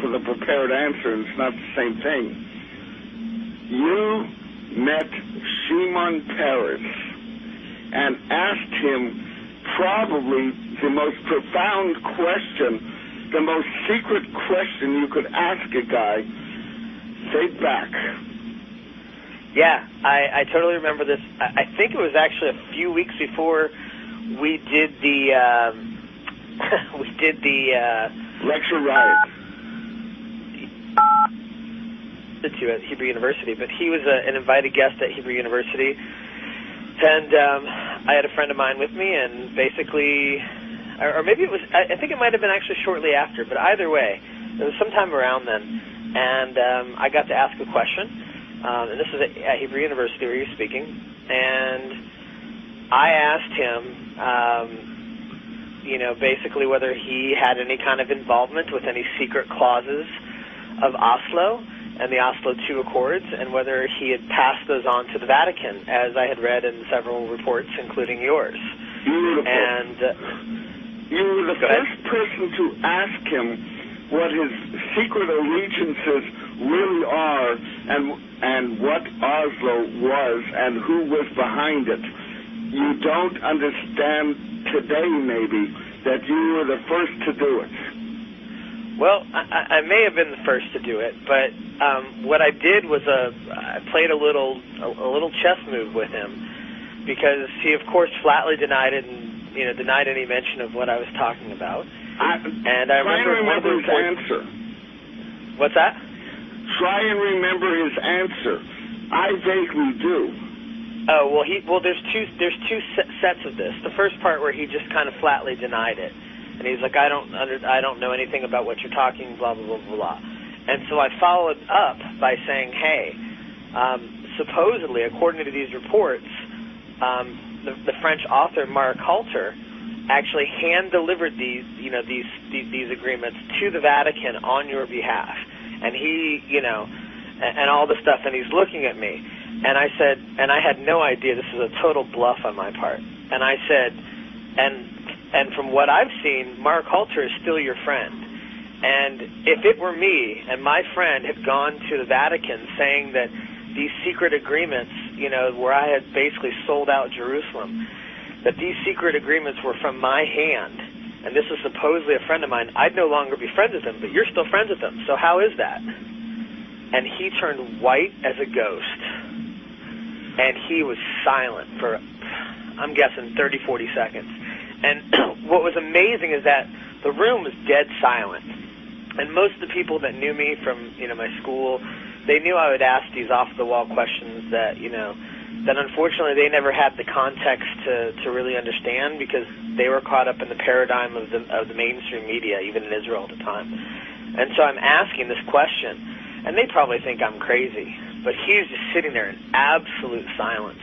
with a prepared answer, and it's not the same thing. You met Shimon Peres and asked him probably the most profound question, the most secret question you could ask a guy. Think back. Yeah, I totally remember this. I think it was actually a few weeks before we did the lecture riot at Hebrew University. But he was an invited guest at Hebrew University, and I had a friend of mine with me, and basically, or maybe it was, I think it might have been actually shortly after, but either way, it was sometime around then, and I got to ask a question, and this was at Hebrew University where he was speaking, and I asked him, basically whether he had any kind of involvement with any secret clauses of Oslo and the Oslo II Accords, and whether he had passed those on to the Vatican, as I had read in several reports, including yours. Beautiful. And you were the first person to ask him what his secret allegiances really are, and what Oslo was, and who was behind it. You don't understand today, maybe, that you were the first to do it. Well, I may have been the first to do it, but what I did was I played a little chess move with him, because he, of course, flatly denied it, and denied any mention of what I was talking about. And I remember his answer. What's that? Try and remember his answer. I vaguely do. Oh, well, there's two sets of this. The first part where he just kind of flatly denied it, and he's like, I don't know anything about what you're talking, blah blah blah blah blah. And so I followed up by saying, hey, supposedly, according to these reports, the French author Mark Halter actually hand-delivered these agreements to the Vatican on your behalf, and he, and all the stuff, and he's looking at me, and I said, and I had no idea this was a total bluff on my part, and I said, and from what I've seen, Mark Halter is still your friend, and if it were me and my friend had gone to the Vatican saying that these secret agreements, where I had basically sold out Jerusalem, that these secret agreements were from my hand, and this is supposedly a friend of mine, I'd no longer be friends with him, but you're still friends with him, so how is that? And he turned white as a ghost, and he was silent for, I'm guessing, 30, 40 seconds. And what was amazing is that the room was dead silent, and most of the people that knew me from, my school, they knew I would ask these off-the-wall questions that, that unfortunately they never had the context to really understand, because they were caught up in the paradigm of the mainstream media, even in Israel at the time. And so I'm asking this question, and they probably think I'm crazy, but he's just sitting there in absolute silence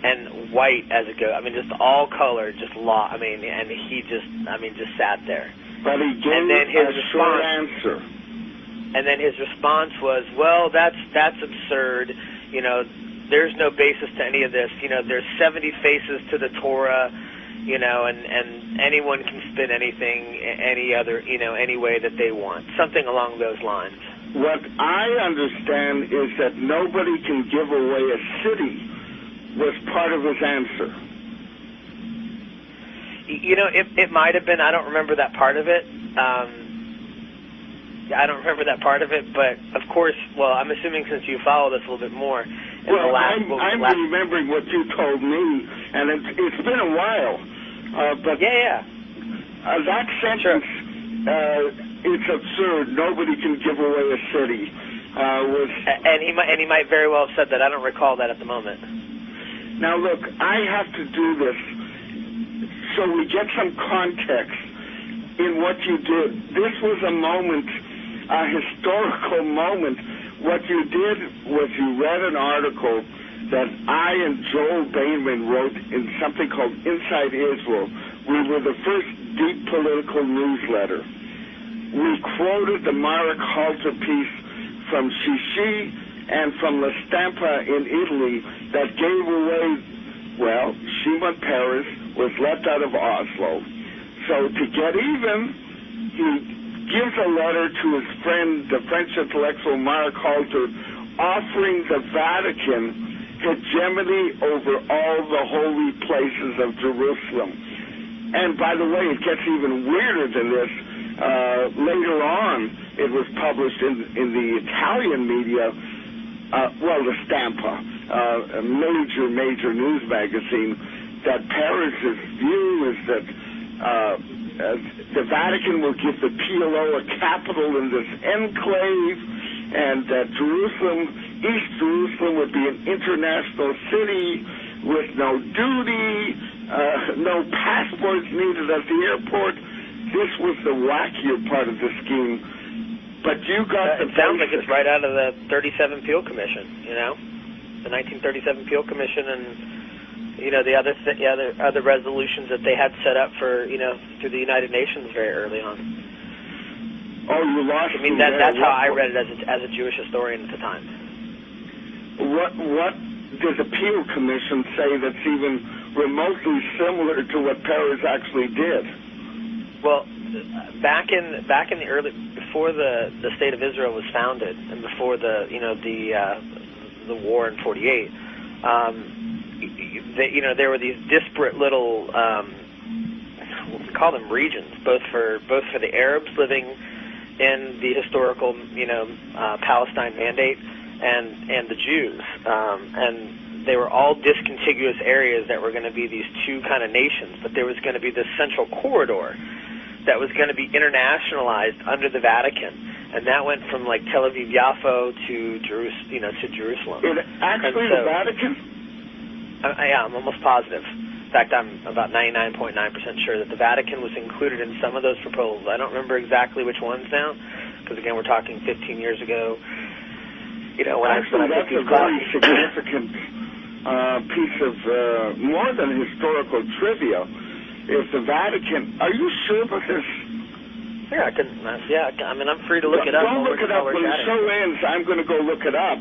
and white as a ghost. I mean, just all color, just and he just sat there. But he gave a short answer. And then his response was, well, that's absurd. There's no basis to any of this. There's 70 faces to the Torah, and anyone can spin anything, any way that they want. Something along those lines. What I understand is that nobody can give away a city was part of his answer. It might have been. I don't remember that part of it. I don't remember that part of it, but of course, well, I'm assuming since you follow this a little bit more. Well, I'm remembering what you told me, and it's been a while. But yeah. That sentence, it's absurd. Nobody can give away a city. And he might very well have said that. I don't recall that at the moment. Now look, I have to do this so we get some context in what you did. This was a moment, a historical moment. What you did was you read an article that I and Joel Bainman wrote in something called Inside Israel. We were the first deep political newsletter. We quoted the Marek Halter piece from Shishi and from La Stampa in Italy that gave away, well, Shimon Peres was left out of Oslo. So to get even, he gives a letter to his friend, the French intellectual Mark Halter, offering the Vatican hegemony over all the holy places of Jerusalem. And by the way, it gets even weirder than this. Later on, it was published in the Italian media, the Stampa, a major news magazine, that Peres' view is that the Vatican will give the PLO a capital in this enclave, and that East Jerusalem would be an international city with no duty, no passports needed at the airport. This was the wackier part of the scheme. But you got it sounds like it's right out of the 37 Peel Commission, the 1937 Peel Commission, and the other resolutions that they had set up for through the United Nations very early on. Oh, you lost. I mean, that's how I read it as a Jewish historian at the time. What does the Peel Commission say that's even remotely similar to what Peres actually did? Well, back in the early, before the State of Israel was founded, and before the the war in '48, there were these disparate little we call them regions, both for the Arabs living in the historical Palestine Mandate and the Jews, and they were all discontiguous areas that were going to be these two kind of nations, but there was going to be this central corridor that was going to be internationalized under the Vatican, and that went from like Tel Aviv Yafo to Jerusalem. Actually, the Vatican? Yeah, I'm almost positive. In fact, I'm about 99.9% sure that the Vatican was included in some of those proposals. I don't remember exactly which ones now, because again, we're talking 15 years ago. Actually, that's a very significant piece of more than historical trivia. If the Vatican, are you sure about this? Yeah, I mean, I'm free to look it up. Don't look it up. When the show ends, I'm going to go look it up.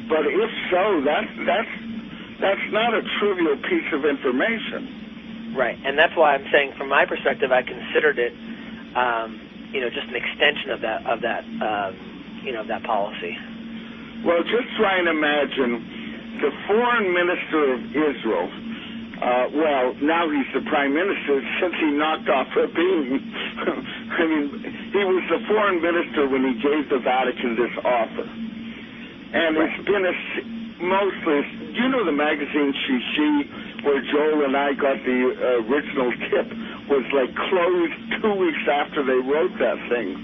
But if so, that's not a trivial piece of information. Right, and that's why I'm saying, from my perspective, I considered it, just an extension of that that policy. Well, just try and imagine the foreign minister of Israel. Now he's the prime minister since he knocked off Rabin. I mean, he was the foreign minister when he gave the Vatican this offer. And it's been mostly, the magazine Shishi, where Joel and I got the original tip, was like closed 2 weeks after they wrote that thing.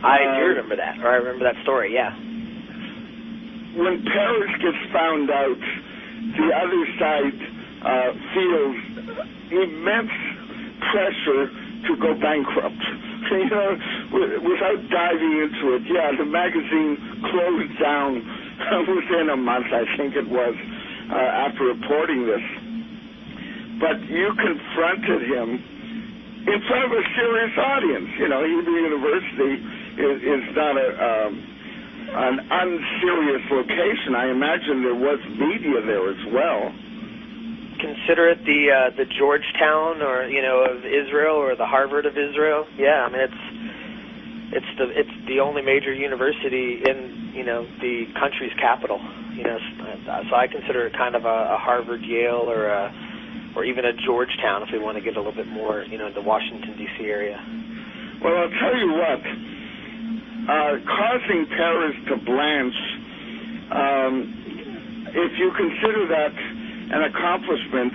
I do remember that, or I remember that story, yeah. When Peres gets found out, the other side feels immense pressure to go bankrupt. Without diving into it, the magazine closed down within a month, I think it was, after reporting this. But you confronted him in front of a serious audience. Hebrew University is not an unserious location. I imagine there was media there as well. Consider it the Georgetown, or of Israel, or the Harvard of Israel. Yeah, I mean it's the only major university in the country's capital. So I consider it kind of a Harvard, Yale, or even a Georgetown, if we want to get a little bit more the Washington D.C. area. Well, I'll tell you what. Causing Peres to blanch, if you consider that an accomplishment,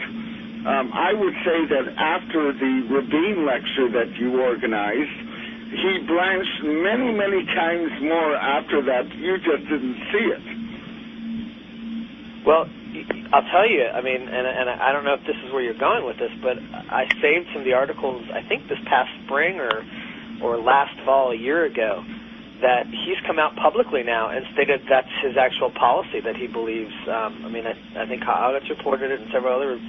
I would say that after the Rabin lecture that you organized, he blanched many, many times more after that. You just didn't see it. Well, I'll tell you, I mean, and I don't know if this is where you're going with this, but I saved some of the articles, I think this past spring or last fall, a year ago, that he's come out publicly now and stated that's his actual policy, that he believes. I think Haaretz reported it, and several other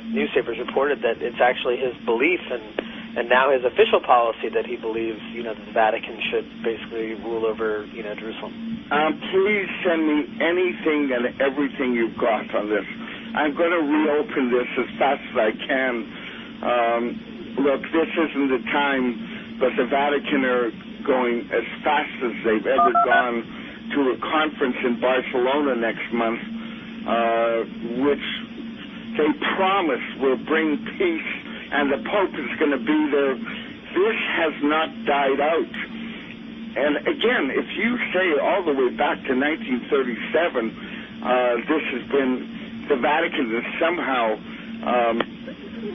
newspapers reported that it's actually his belief and now his official policy that he believes, that the Vatican should basically rule over, Jerusalem. Please send me anything and everything you've got on this. I'm going to reopen this as fast as I can. Look, this isn't the time but the Vatican are going as fast as they've ever gone to a conference in Barcelona next month, which they promise will bring peace, and the Pope is going to be there. This has not died out. And again, if you say all the way back to 1937, this has been, the Vatican is somehow,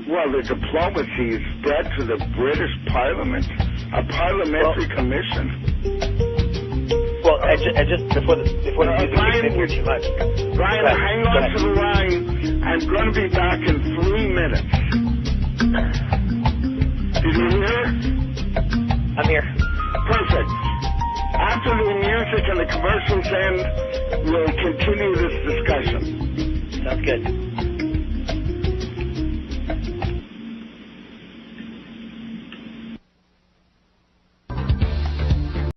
well, the diplomacy is dead to the British Parliament, a parliamentary commission. Well, and just before the music kicks in here too much. Brian, hang on to the line. I'm going to be back in 3 minutes. Did you hear? I'm here. Perfect. After the music and the commercials end, we'll continue this discussion. Sounds good.